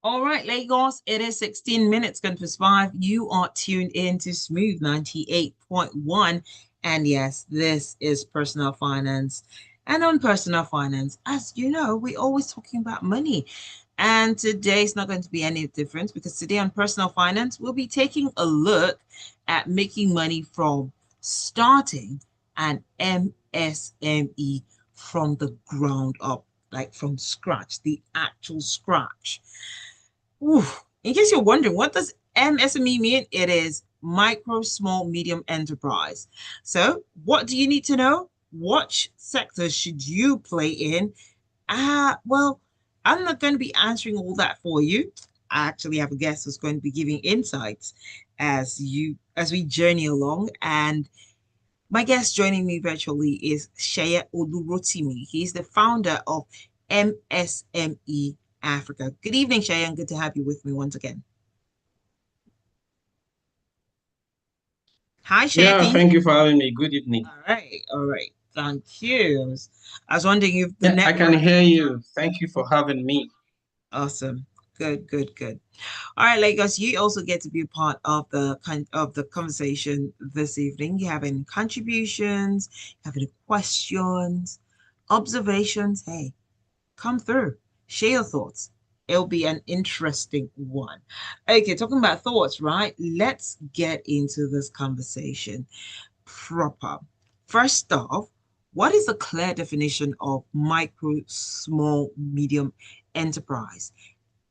All right, Lagos, it is 16 minutes gone past 5. You are tuned in to Smooth 98.1. And yes, this is personal finance. And on personal finance, as you know, we're always talking about money. And today is not going to be any different because today on personal finance, we'll be taking a look at making money from starting an MSME from the ground up, like from scratch, the actual scratch. Ooh. In case you're wondering, what does MSME mean? It is micro, small, medium enterprise. So, what do you need to know? What sectors should you play in? Well, I'm not going to be answering all that for you. I actually have a guest who's going to be giving insights as we journey along. And my guest joining me virtually is Seye Olurotimi. He's the founder of MSME Africa. Good evening, Shay, and good to have you with me once again. Hi, Shay. Yeah, thank you for having me. Good evening. All right, all right. Thank you. I was wondering if the Yeah, I can network. hear you. Thank you for having me. Awesome. Good, good, good. All right, Lagos, you also get to be a part of the conversation this evening. You have any contributions, you have any questions, observations? Hey, come through. Share your thoughts. It'll be an interesting one. Okay, talking about thoughts, right? Let's get into this conversation proper. First off, what is a clear definition of micro, small, medium enterprise?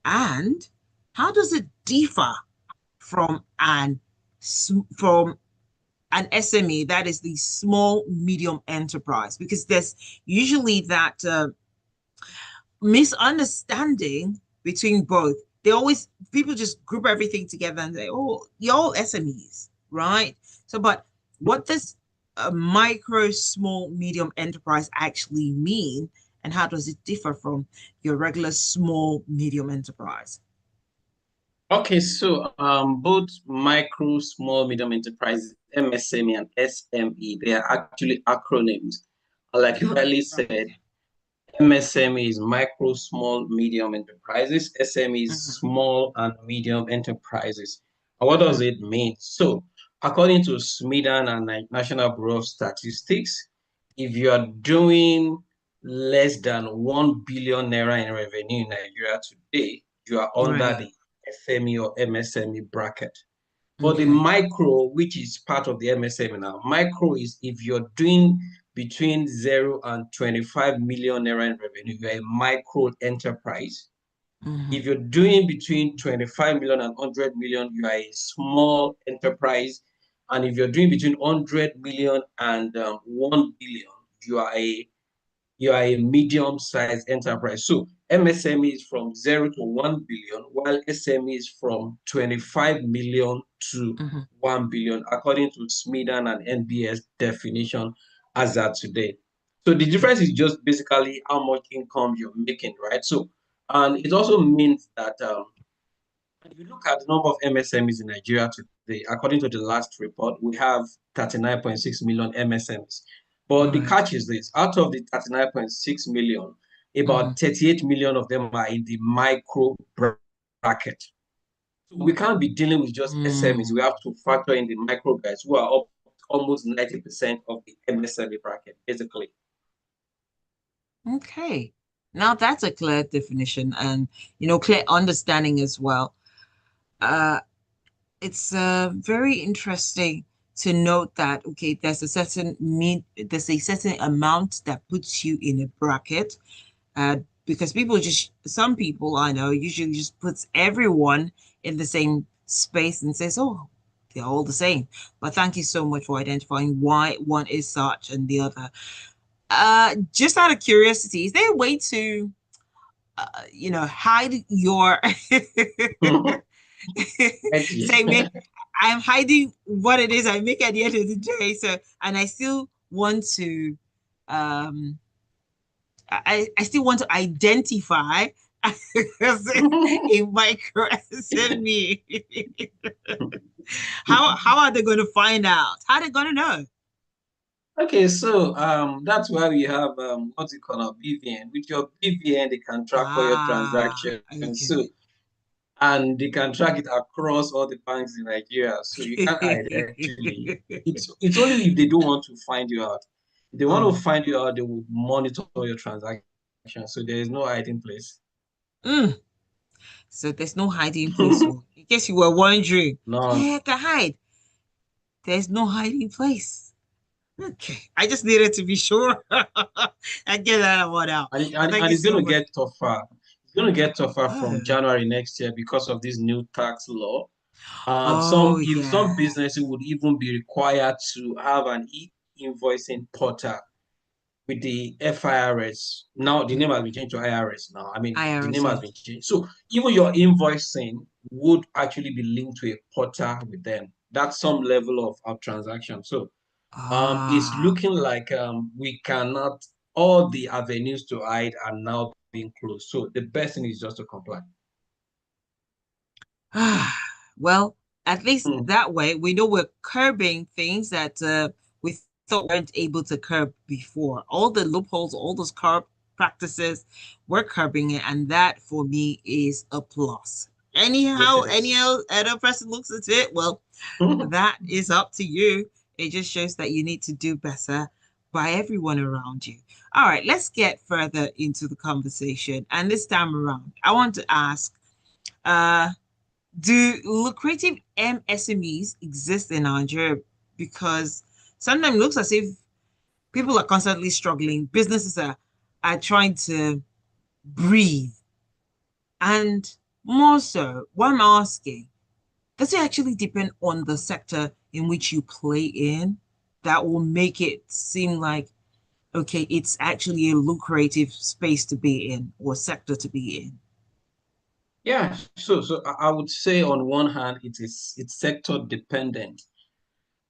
And how does it differ from from an SME, that is the small, medium enterprise? Because there's usually that misunderstanding between both. They always People just group everything together and say, "Oh, you're all SMEs, right?" So, but what does a micro, small, medium enterprise actually mean, and how does it differ from your regular small, medium enterprise? Okay, so both micro, small, medium enterprises, MSME and SME, they are actually acronyms. Like you Oh, rightly right. said, MSME is micro, small, medium enterprises. SME is Hmm. small and medium enterprises. And what does Hmm. it mean? So, according to SMIDAN and National Bureau of Statistics, if you are doing less than 1 billion naira in revenue in Nigeria today, you are under Right. the SME or MSME bracket. For the Okay. micro, which is part of the MSME now, micro is if you're doing between 0 and 25 million naira in revenue, you're a micro enterprise. Hmm. If you're doing between 25 million and 100 million, you are a small enterprise. And if you're doing between 100 million and 1 billion, you are a you are a medium-sized enterprise. So MSME is from 0 to 1 billion, while SME is from 25 million to Hmm. 1 billion, according to SMIDAN and NBS definition as at today. So the difference is just basically how much income you're making, right? So, and it also means that if you look at the number of MSMEs in Nigeria today, according to the last report, we have 39.6 million MSMEs. But the Right. catch is this, out of the 39.6 million, Hmm. about 38 million of them are in the micro bracket. So we can't be dealing with just SMEs. We have to factor in the micro guys who are up almost 90% of the MSME bracket, basically. Okay. Now that's a clear definition and clear understanding as well. Uh, it's very interesting to note that okay, there's a certain amount that puts you in a bracket, because some people I know usually just puts everyone in the same space and says, oh, they're all the same. But thank you so much for identifying why one is such and the other. Just out of curiosity, is there a way to hide your say me I'm hiding what it is I make at the end of the day. So, and I still want to, um, I still want to identify as a micro SME. How are they going to find out? How are they going to know? Okay, so that's why we have what's it called now, BVN. With your BVN, they can track all your Ah, transactions. So okay. and they can track it across all the banks in Nigeria. So you can't hide actually. It's only if they don't want to find you out. If they want to Oh. find you out, they will monitor your transactions. So there is no hiding place. Mm. So there's no hiding place. Oh. In case you were wondering, None. hey, I can hide. There's no hiding place. Okay. I just needed to be sure. I get that one out. And, it- But and, thank and you it's going so to much. get tougher. It's going to get tougher from Oh. January next year because of this new tax law. Oh, Some yeah. businesses would even be required to have an e-invoicing portal with the FIRS. Now the name has been changed to IRS now. I mean, the name IRS. has been changed. So even your invoicing would actually be linked to a portal with them. That's some level of transaction. So it's Ah. looking like we cannot, all the avenues to hide are now being closed. So the best thing is just to comply. Well, at least Hmm. that way we know we're curbing things that we thought weren't able to curb before. All the loopholes, all those curb practices, we're curbing it, and that for me is a plus. Yes, Anyhow, it any is. other person looks at it, well, that is up to you. It just shows that you need to do better by everyone around you. All right, let's get further into the conversation. And this time around, I want to ask, uh, do lucrative MSMEs exist in Nigeria? Because sometimes it looks as if people are constantly struggling, businesses are trying to breathe. And more so, what I'm asking, does it actually depend on the sector in which you play in that will make it seem like, okay, it's actually a lucrative space to be in or sector to be in? Yeah, so I would say on one hand it's sector dependent.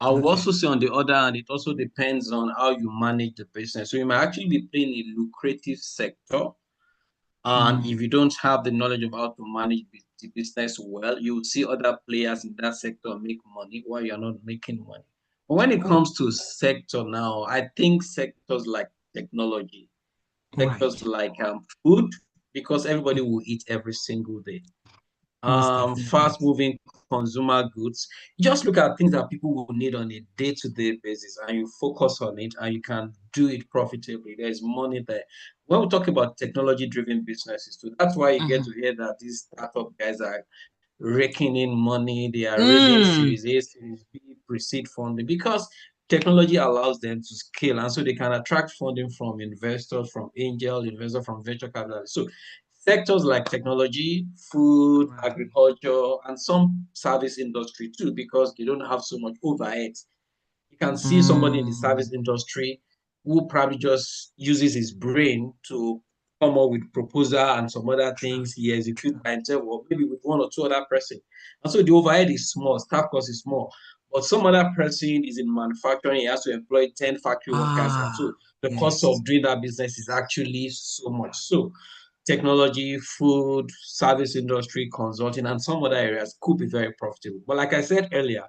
I will Okay. also say on the other hand, it also depends on how you manage the business. So you might actually be playing a lucrative sector, and Mm. if you don't have the knowledge of how to manage the business well, you will see other players in that sector make money while you're not making money. But when it Oh, comes to sector now, I think sectors like technology, sectors right. like food, because everybody will eat every single day, Most definitely. fast-moving consumer goods. Just look at things that people will need on a day-to-day basis, and you focus on it, and you can do it profitably. There's money there. When we talk about technology-driven businesses too, that's why you get to Mhm. hear that these startup guys are raking in money. They are raising Mm. Series A, Series B, pre-seed funding because technology allows them to scale, and so they can attract funding from investors, from angel investors, from venture capitalists. So sectors like technology, food, Right. agriculture, and some service industry too, because they don't have so much overhead. You can see somebody in the Mm. service industry who probably just uses his brain to come up with proposal and some other True. things he executes True. by himself or maybe with one or two other person. And so the overhead is small, staff cost is small. But some other person is in manufacturing, he has to employ 10 factory workers. And Ah, so the cost yes. of doing that business is actually so much. So technology, food, service industry, consulting, and some other areas could be very profitable. But like I said earlier,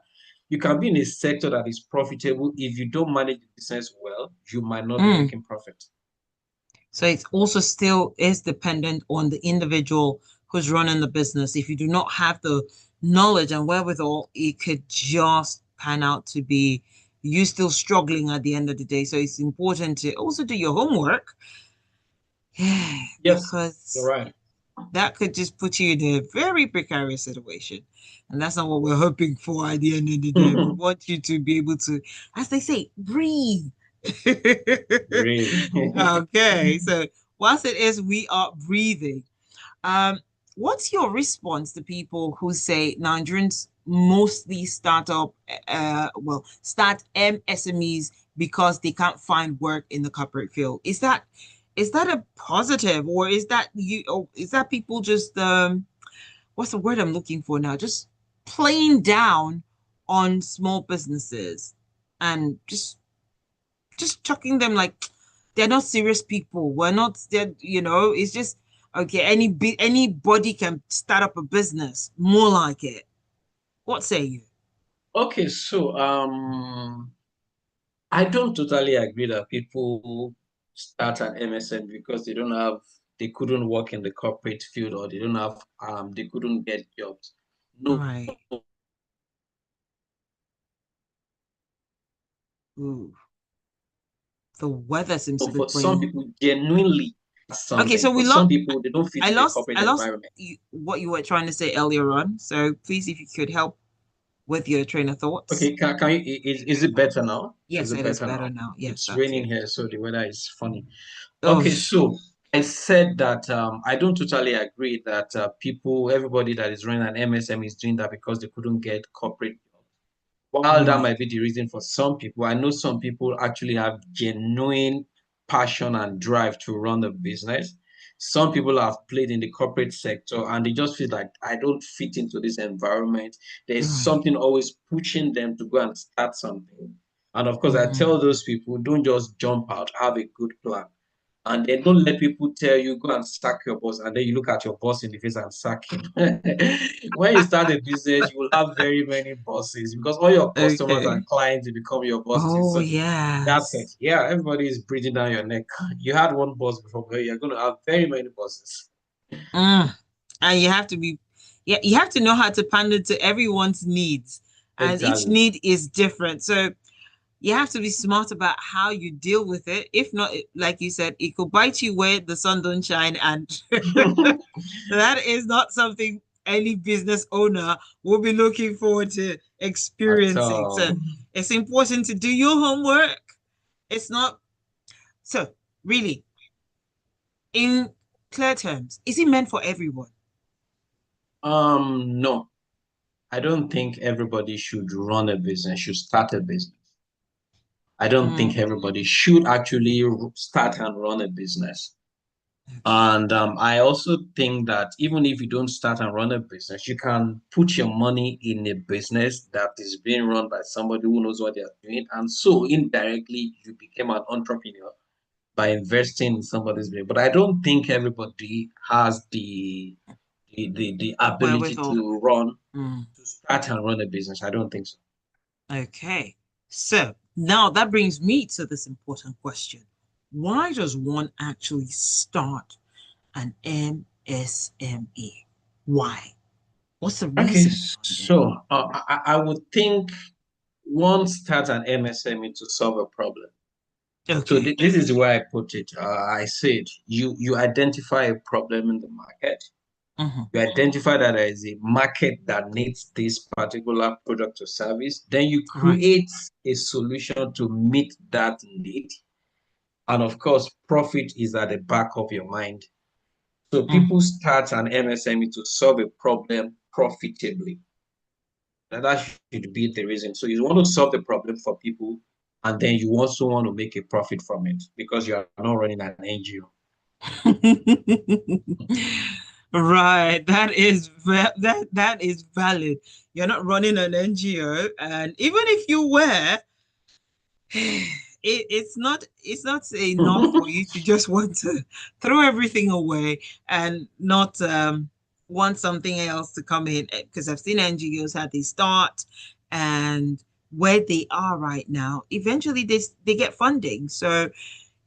you can be in a sector that is profitable. If you don't manage the business well, you might not be Mm. making profit. So it's also still is dependent on the individual who's running the business. If you do not have the knowledge and wherewithal, it could just pan out to be you still struggling at the end of the day. So it's important to also do your homework. Yeah, Yes, you're because right. that could just put you in a very precarious situation. And that's not what we're hoping for at the end of the day. We want you to be able to, as they say, breathe. Really. Okay, so whilst it is we are breathing, um, what's your response to people who say Nigerians mostly start MSMEs because they can't find work in the corporate field? Is that a positive, or is that you? Or is that people just what's the word I'm looking for now? Just playing down on small businesses and just chucking them like they're not serious people. We're not they're, it's just okay, anybody can start up a business. More like it. What say you? Okay, so I don't totally agree that people start an MSN because they don't have they couldn't work in the corporate field, or they don't have they couldn't get jobs. No. Right. Ooh, the weather seems to be For some playing. people, genuinely Okay, something. so For we some lost. people, they don't fit in the corporate I lost environment. what you were trying to say earlier on. So please, if you could help with your train of thoughts. Okay, can you, is it better now? Is Yes, it it is better better now? now. Yes, It's that's raining it. here, so the weather is funny. Oh, Okay, so I said that I don't totally agree that everybody that is running an MSM is doing that because they couldn't get corporate. While that right, might be the reason for some people, I know some people actually have genuine passion and drive to run a business. Some people have played in the corporate sector and they just feel like I don't fit into this environment. There's right. something always pushing them to go and start something. And of course, I Mm. tell those people, don't just jump out, have a good plan. And then don't let people tell you, go and sack your boss. And then you look at your boss in the face and sack him. When you start a business, you will have very many bosses because all your customers Okay. and clients will become your bosses. Oh, So that's it. yes. Yeah, everybody is breathing down your neck. You had one boss before, but you're going to have very many bosses. Mm. And you have to be, yeah, you have to know how to pander to everyone's needs, and each Exactly. need is different. So you have to be smart about how you deal with it. If not, like you said, it could bite you where the sun don't shine, and that is not something any business owner will be looking forward to At experiencing. So it's important to do your homework. It's not so really, in clear terms, is it meant for everyone? no, I don't think everybody should run a business, should start a business. I don't Mm, think everybody should actually start and run a business. okay. And I also think that even if you don't start and run a business, you can put your money in a business that is being run by somebody who knows what they are doing. And so indirectly, you became an entrepreneur by investing in somebody's business. But I don't think everybody has the ability Wherewithal. to run, Mm, to start and run a business. I don't think so. okay. So now that brings me to this important question. Why does one actually start an MSME? Why? What's the Okay, reason behind it? so I would think one starts an MSME to solve a problem. So Okay. this is where I put it. I said you identify a problem in the market. Mhm. You identify that there is a market that needs this particular product or service. Then you Right. create a solution to meet that need. And of course, profit is at the back of your mind. So Mm. people start an MSME to solve a problem profitably. That should be the reason. So you want to solve the problem for people, and then you also want to make a profit from it because you are not running an NGO. Right. That is valid. You're not running an NGO, and even if you were, it's not enough for you to just want to throw everything away and not want something else to come in, because I've seen NGOs how they start and where they are right now. Eventually, they get funding, so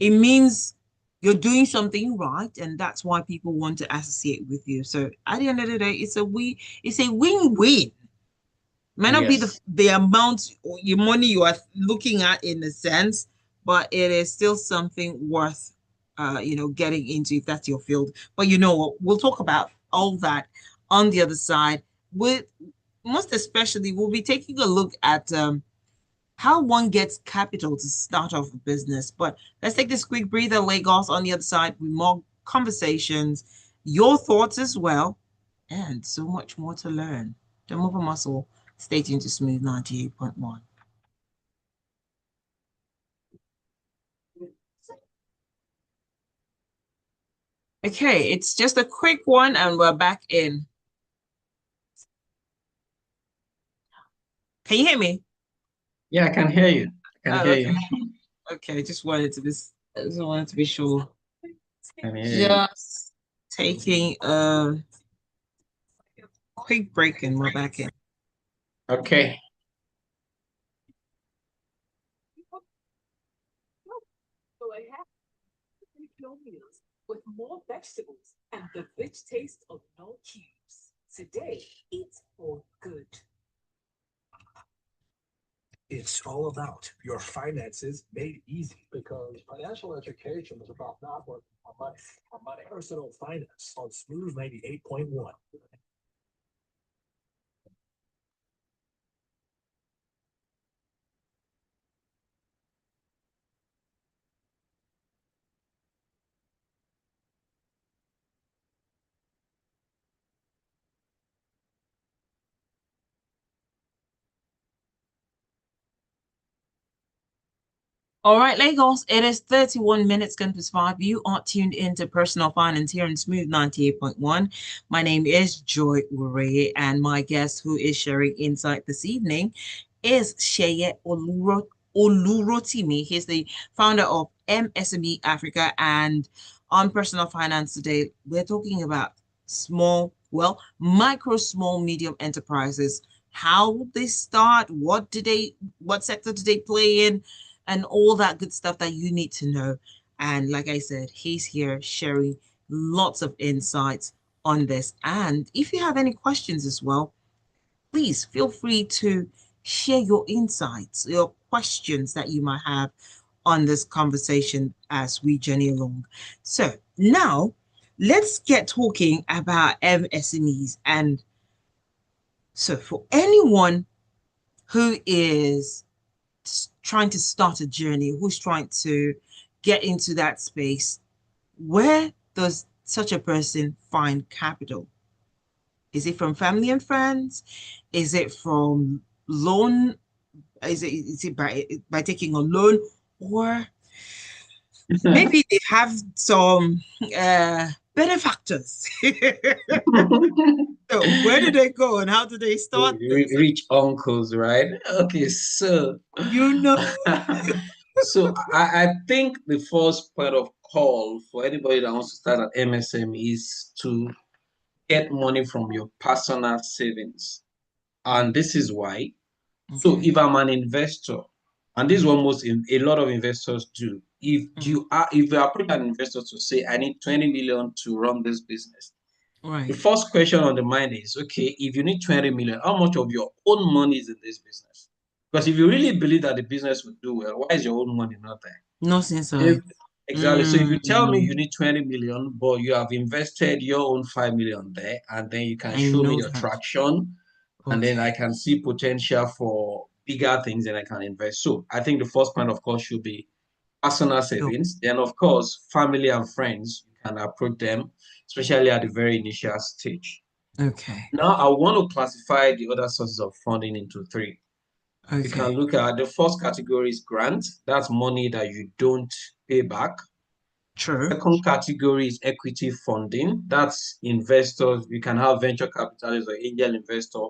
it means you're doing something right, and that's why people want to associate with you. So at the end of the day, it's a win-win. Might not be Yes. the amount or your money you are looking at in a sense, but it is still something worth getting into if that's your field. But you know what? We'll talk about all that on the other side. With most especially, we'll be taking a look at how one gets capital to start off a business. But let's take this quick breather, Lagos, on the other side with more conversations, your thoughts as well, and so much more to learn. Don't move a muscle. Stay tuned to Smooth 98.1. Okay, it's just a quick one, and we're back in. Can you hear me? Yeah, I can hear you. I can Oh, hear okay. you. Okay, just wanted to be sure. I can hear you. Just taking a quick break and we're back in. Okay. with more vegetables and the rich taste of no cubes. Today, eat for good. It's all about your finances made easy because financial education is about not working for money. For money. Personal finance on Smooth 98.1. All right, Lagos, it is 31 minutes gone past 5. You are tuned into Personal Finance here in Smooth 98.1. My name is Joy Ure, and my guest who is sharing insight this evening is Seye Olurotimi. He's the founder of MSME Africa. And on Personal Finance today, we're talking about micro, small, medium enterprises. How they start, what sector do they play in? And all that good stuff that you need to know. And like I said, he's here sharing lots of insights on this. And if you have any questions as well, please feel free to share your insights, your questions that you might have on this conversation as we journey along. So now let's get talking about MSMEs. And so for anyone who is trying to start a journey, who's trying to get into that space, where does such a person find capital? Is it from family and friends? Is it from loan? Is it by taking a loan? Or maybe they have some benefactors. So where do they go and how do they start this? Rich uncles, right? Okay, so You know. I think the first point of call for anybody that wants to start an MSM is to get money from your personal savings. And this is why. So Okay. if I'm an investor, and this is what a lot of investors do, if you approach an investor to say, I need 20 million to run this business, the Right. first question on the mind is, okay, if you need 20 million, how much of your own money is in this business? Because if you really believe that the business will do well, why is your own money not there? North If inside. exactly. So if you tell me Mm, you need 20 million, but you have invested your own 5 million there, and then you can I show me know your that. traction, and then I Okay. can see potential for bigger things and I can invest. So I think the first point, of course, should be personal Sure. savings. Then, of course, family and friends, you can approach them, especially at the very initial stage. Okay. Now, I want to classify the other sources of funding into three. We can Okay. look at the first category is grant. That's money that you don't pay back. True. Second category is equity funding. That's investors. You can have venture capitalists or angel investor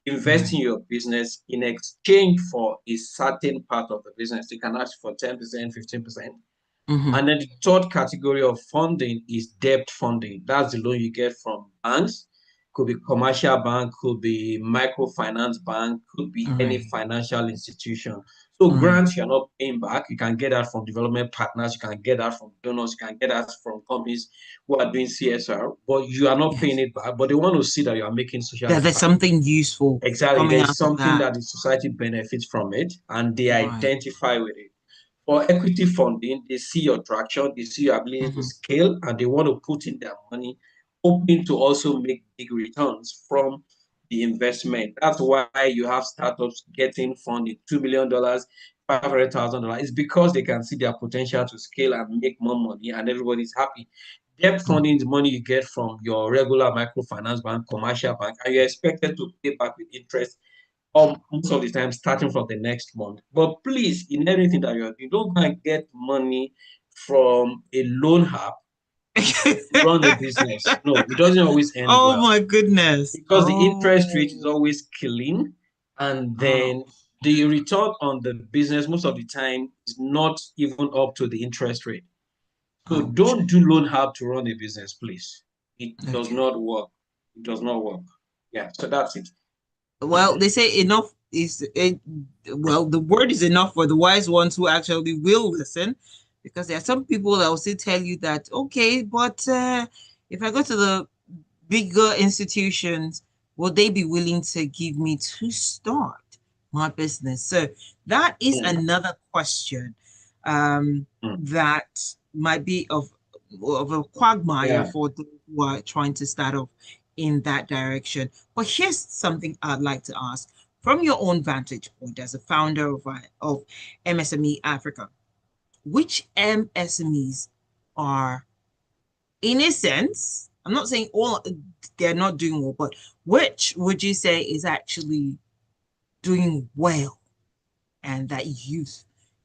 invest in Right. your business in exchange for a certain part of the business. They can ask for 10%, 15%. Mm-hmm. And then the third category of funding is debt funding. That's the loan you get from banks. Could be commercial bank, could be microfinance bank, could be any Right. financial institution. So Right. grants you're not paying back. You can get that from development partners. You can get that from donors. You can get that from companies who are doing CSR, but you are not paying Yes. it back. But they want to see that you are making social That there's impact. something useful Exactly. coming There's out of something that. that the society benefits from it, and they Right. identify with it. For equity funding, they see your traction, they see your ability to Mm-hmm. scale, and they want to put in their money, hoping to also make big returns from the investment. That's why you have startups getting funded $2 million, $500,000. It's because they can see their potential to scale and make more money, and everybody's happy. Debt Mm-hmm. funding is money you get from your regular microfinance bank, commercial bank, and you're expected to pay back with interest most of the time starting from the next month. But please, in everything that you're doing, don't go and get money from a loan app to run a business. No, it doesn't always end Oh well my goodness. because the interest rate is Oh. always killing, and then Oh. the return on the business most of the time is not even up to the interest rate. So Ouch. don't do loan app to run a business, please. It does Okay. not work. It does not work. Yeah, so that's it. Well, they say enough is it, well, the word is enough for the wise ones who actually will listen, Because there are some people that will still tell you that, okay, but if I go to the bigger institutions, will they be willing to give me to start my business? So that is another question that might be of a quagmire Yeah. for those who are trying to start off in that direction. But here's something I'd like to ask from your own vantage point as a founder of MSME Africa. Which MSMEs are, in a sense, I'm not saying all they're not doing well, but which would you say is actually doing well and that you've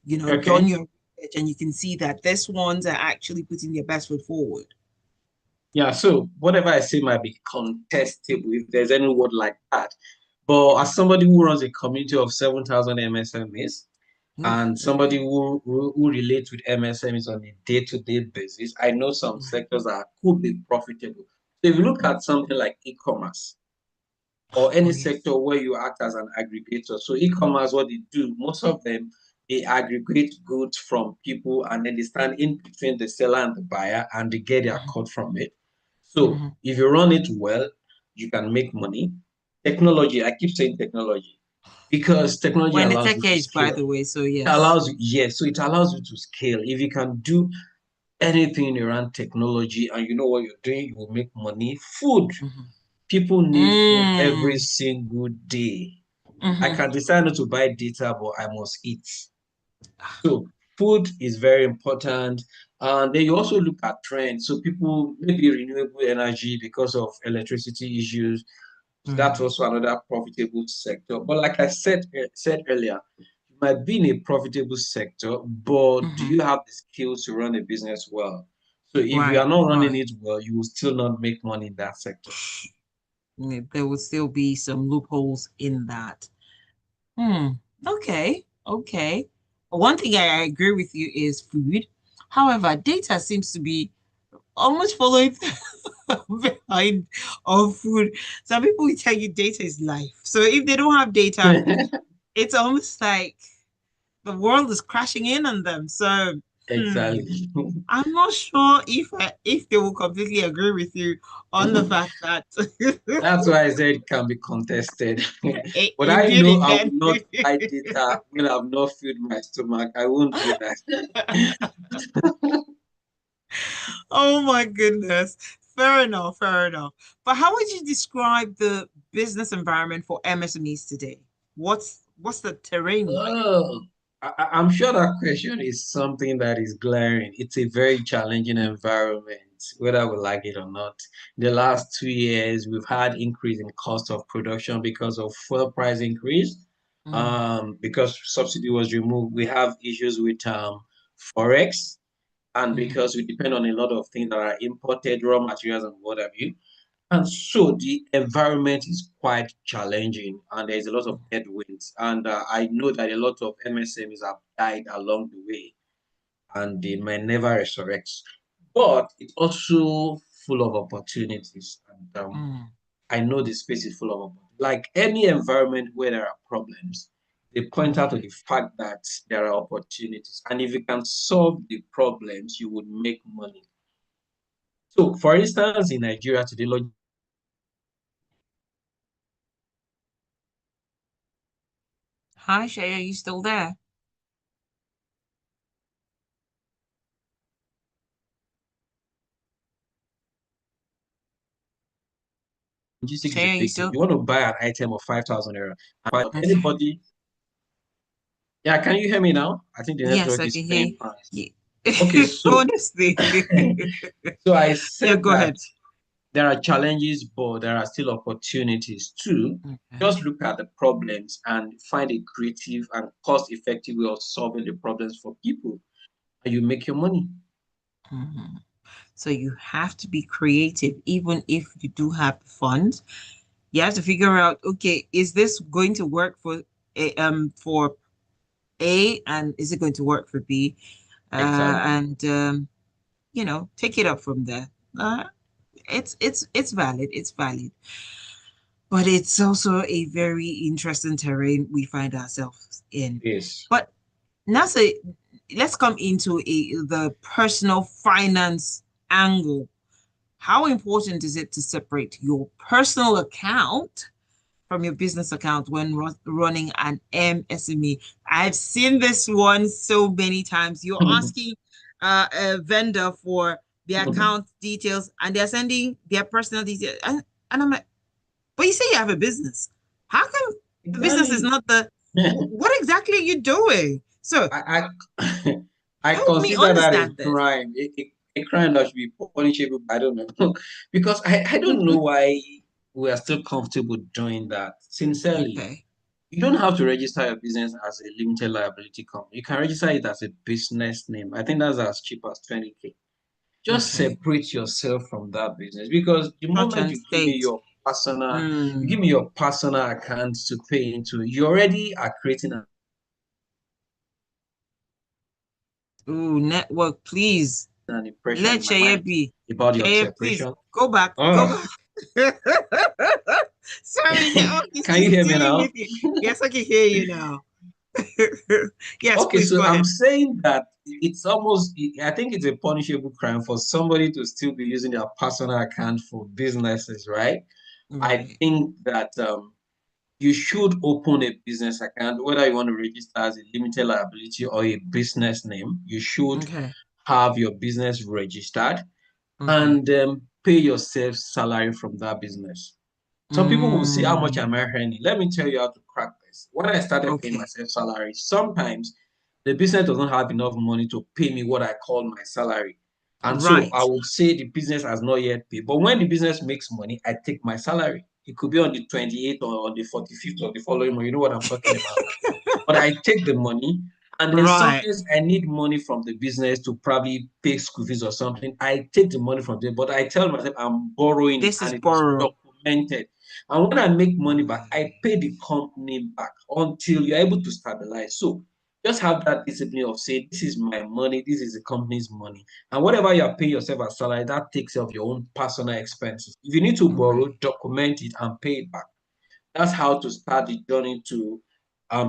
done Okay. your research and you can see that these ones are actually putting their best foot forward? Yeah, so whatever I say might be contestable if there's any word like that. But as somebody who runs a community of 7,000 MSMEs Oof, and somebody okay. who relates with MSMEs on a day-to-day basis, I know some sectors that could be profitable. So if you look at something like e-commerce or Oh, any yes. sector where you act as an aggregator, so e-commerce, what they do, most of them, they aggregate goods from people and then they stand in between the seller and the buyer and they get their Mhm, cut from it. So mhm. if you run it well, you can make money. Technology, I keep saying technology because technology We're in the allows tech you to age, by scale. the way, so It yes. allows you, yes, so it allows you to scale. If you can do anything around technology and you know what you're doing, you will make money. Food, Mhm. people need food every Mm, single day. I mhm. can decide not to buy data, but I must eat. So food is very important. And then you also look at trends. So people maybe renewable energy because of electricity issues. So that's Mm, also another profitable sector. But like I said earlier, you might be in a profitable sector, but do mhm. you have the skills to run a business well? So if you are Right, not running right. it well, you will still not make money in that sector. There will still be some loopholes in that. Hmm. Okay. Okay. One thing I agree with you is food. However, data seems to be almost following behind of food. Some people will tell you data is life. So if they don't have data, it's almost like the world is crashing in on them. So, hmm. Exactly. I'm not sure if they will completely agree with you on the fact that That's why I said it can be contested. But you I did know it I will then. not buy data when I've not filled my stomach. I won't do that. Oh my goodness. Fair enough, fair enough. But how would you describe the business environment for MSMEs today? What's the terrain like? Oh, I'm sure that question is something that is glaring. It's a very challenging environment, whether we like it or not. The last 2 years, we've had increase in cost of production because of fuel price increase. Mm, Because subsidy was removed, we have issues with forex, and mhm, because we depend on a lot of things that are imported, raw materials, and what have you. And so the environment is quite challenging, and there's a lot of headwinds. And I know that a lot of MSMEs have died along the way, and they may never resurrect. But it's also full of opportunities. And mm, I know the space is full of opportunities. Like any environment where there are problems, they point mhm. out to the fact that there are opportunities. And if you can solve the problems, you would make money. So, for instance, in Nigeria today, Hi, Shay, are you still there? logistics is a Shay, are you big thing. still? You want to buy an item of 5,000 naira. But Okay. anybody, yeah, can you hear me now? I think the Yes, network I is can hear playing you. fast. Okay, Yeah. so Honestly. so I Yeah, said go that ahead. there are challenges, but there are still opportunities too. Okay. Just look at the problems and find a creative and cost-effective way of solving the problems for people, and you make your money. Mhm. So you have to be creative, even if you do have the funds. You have to figure out, okay, is this going to work for A, and is it going to work for B? Exactly. And take it up from there. Uh, it's valid. It's valid, but it's also a very interesting terrain we find ourselves in. Yes. But NASA, let's come into the personal finance angle. How important is it to separate your personal account from your business account when running an MSME? I've seen this one so many times. You're asking a vendor for their account details and they're sending their personal details. And I'm like, but you say you have a business. How come the business is not the, what exactly are you doing? So I I help me consider that a understand this. crime, a crime that should be punishable. I don't know because I don't know why we are still comfortable doing that. Sincerely, Okay. you don't have to register your business as a limited liability company. You can register it as a business name. I think that's as cheap as 20K. Just Okay. separate yourself from that business because the Church moment and you give me state. your personal account to pay into, you already are creating Ooh, network, please. an impression Let in my Sheye mind be. about your Sheye, please separation. go back. Go Oh, back. Sorry, network is can you still hear me dealing now? with you. Yes, I can hear you now. Yes, Okay, please so go I'm ahead. saying that it's almost, I think it's a punishable crime for somebody to still be using their personal account for businesses, right? I Right. think that you should open a business account, whether you want to register as a limited liability or a business name. You should Okay. have your business registered Okay. and pay yourself salary from that business. Some people will say, how much Mm, am I earning? Let me tell you how to crack this. When I started paying okay. myself salary, sometimes the business doesn't have enough money to pay me what I call my salary. And so I Right. would say the business has not yet paid. But when the business makes money, I take my salary. It could be on the 28th or on the 45th of the following month. You know what I'm talking about. But I take the money, and then Right. sometimes I need money from the business to probably pay school fees or something. I take the money from them, but I tell myself I'm borrowing it, This is and it is borrow. documented. And when I make money back, Mm, I pay the company back until you're able to stabilize. So just have that discipline of saying, this is my money, this is the company's money. And whatever you are paying yourself as salary, that takes care of your own personal expenses. If you need to borrow, right. document it and pay it back. That's how to start the journey to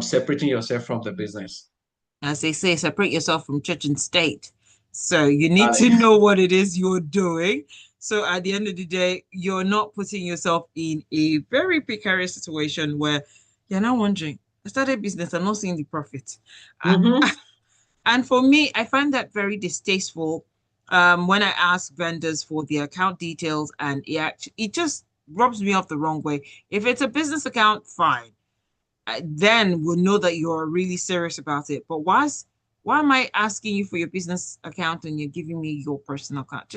separating yourself from the business. As they say, separate yourself from church and state. So you need Exactly. to know what it is you're doing. So at the end of the day, you're not putting yourself in a very precarious situation where you're now wondering, I started a business, I'm not seeing the profit. I, Mm-hmm. and for me, I find that very distasteful when I ask vendors for the account details and it just rubs me off the wrong way. If it's a business account, fine, then we'll know that you're really serious about it. But why am I asking you for your business account and you're giving me your personal account?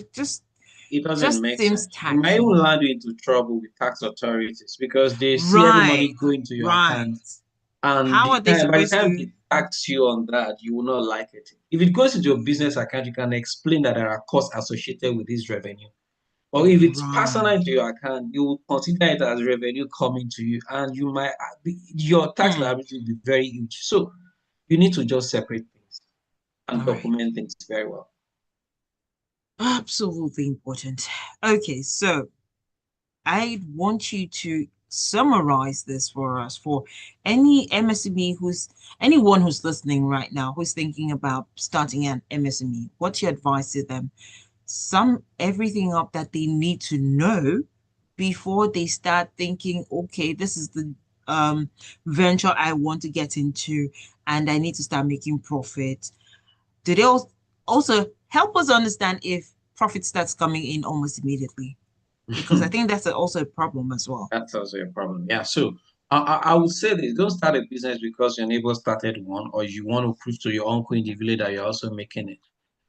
It doesn't Just make seems sense. It might even tacky. land you into trouble with tax authorities because they see every money Right, go into your right. account. And How are they by the supposed time to? they tax you on that, you will not like it. If it goes into your business account, you can explain that there are costs associated with this revenue. Or if it's personal Right. into your account, you will consider it as revenue coming to you, and you might your tax Hmm. liability will be very huge. So you need to just separate things and All right. document things very well. Absolutely important. Okay, so I want you to summarize this for us for any MSME anyone who's listening right now who's thinking about starting an MSME. What's your advice to them? Sum everything up that they need to know before they start thinking, okay, this is the venture I want to get into and I need to start making profit. Do they also help us understand if profit starts coming in almost immediately? Because I think that's also a problem as well. That's also a problem. Yeah. So I would say this: don't start a business because your neighbor started one, or you want to prove to your uncle in the village that you're also making it.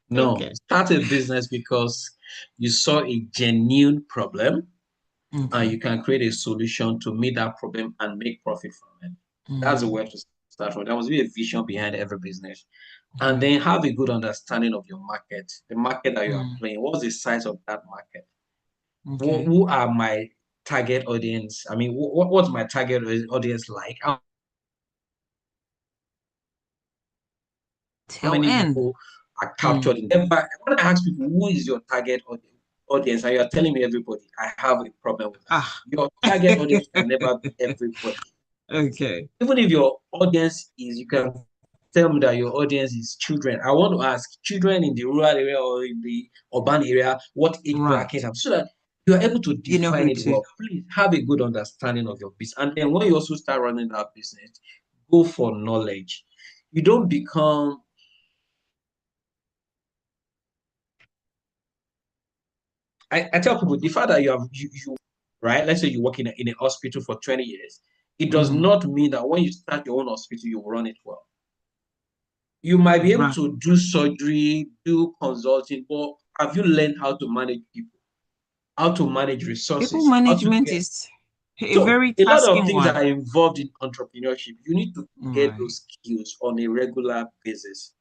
No, Okay. start a business because you saw a genuine problem and Okay. you can create a solution to meet that problem and make profit from it. That's the way Mm, to start from. There must be a vision behind every business. And right. then have a good understanding of your market, the market that you are Mm, playing. What's the size of that market? okay. Who are my target audience? I mean, what's my target audience like? How Tail many end. people are captured Mm, in them? But when I ask people, who is your target audience, and you're telling me everybody, I have a problem with that. ah. Your target audience can never be everybody. Okay. Even if your audience is, you can tell me that your audience is children. I want to ask children in the rural area or in the urban area, what age bracket have, so that you are able to You know define who it to. well. Please have a good understanding of your business. And then when you also start running that business, go for knowledge. You don't become I tell people the fact that you right, let's say you work in a hospital for 20 years, it does not mean that when you start your own hospital, you will run it well. You might be able Right. to do surgery, do consulting, but have you learned how to manage people, how to manage People resources, how to management get is a so very a lot of tasking things one. are involved in entrepreneurship. You need to get Right. those skills on a regular basis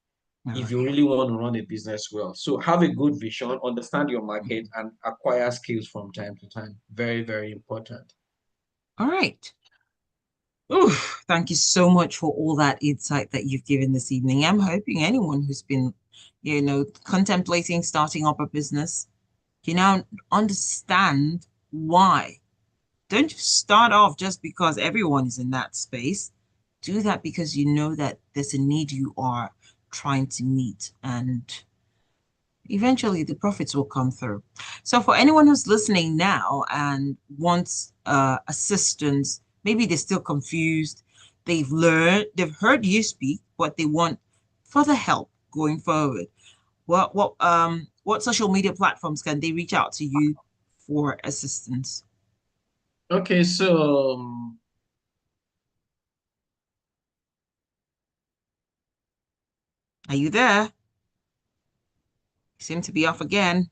if you Okay. really want to run a business well. So have a good vision, understand your market, and acquire skills from time to time. Very, very important. All right. Oof, thank you so much for all that insight that you've given this evening. I'm hoping anyone who's been, contemplating starting up a business, you now understand why. Don't just start off just because everyone is in that space. Do that because you know that there's a need you are trying to meet, and eventually the profits will come through. So for anyone who's listening now and wants assistance, maybe they're still confused, they've heard you speak, but they want further help going forward. What social media platforms can they reach out to you for assistance? Okay, so Are you there? You seem to be off again.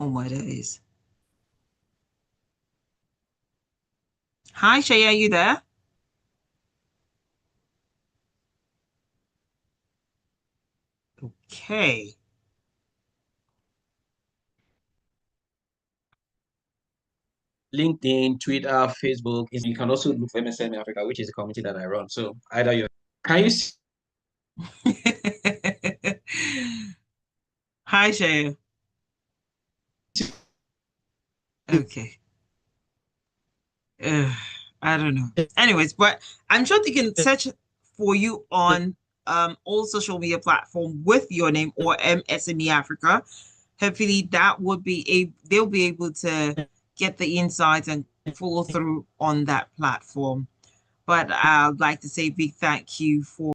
Oh my days. Hi, Shay, are you there? Okay. LinkedIn, Twitter, Facebook. You can also look for MSME Africa, which is a community that I run. So either you can you see Hi, Shay. Okay. uh, I don't know. Anyways, but I'm sure they can search for you on all social media platform with your name or MSME Africa. Hopefully that would be they'll be able to get the insights and follow through on that platform. But I'd like to say big thank you for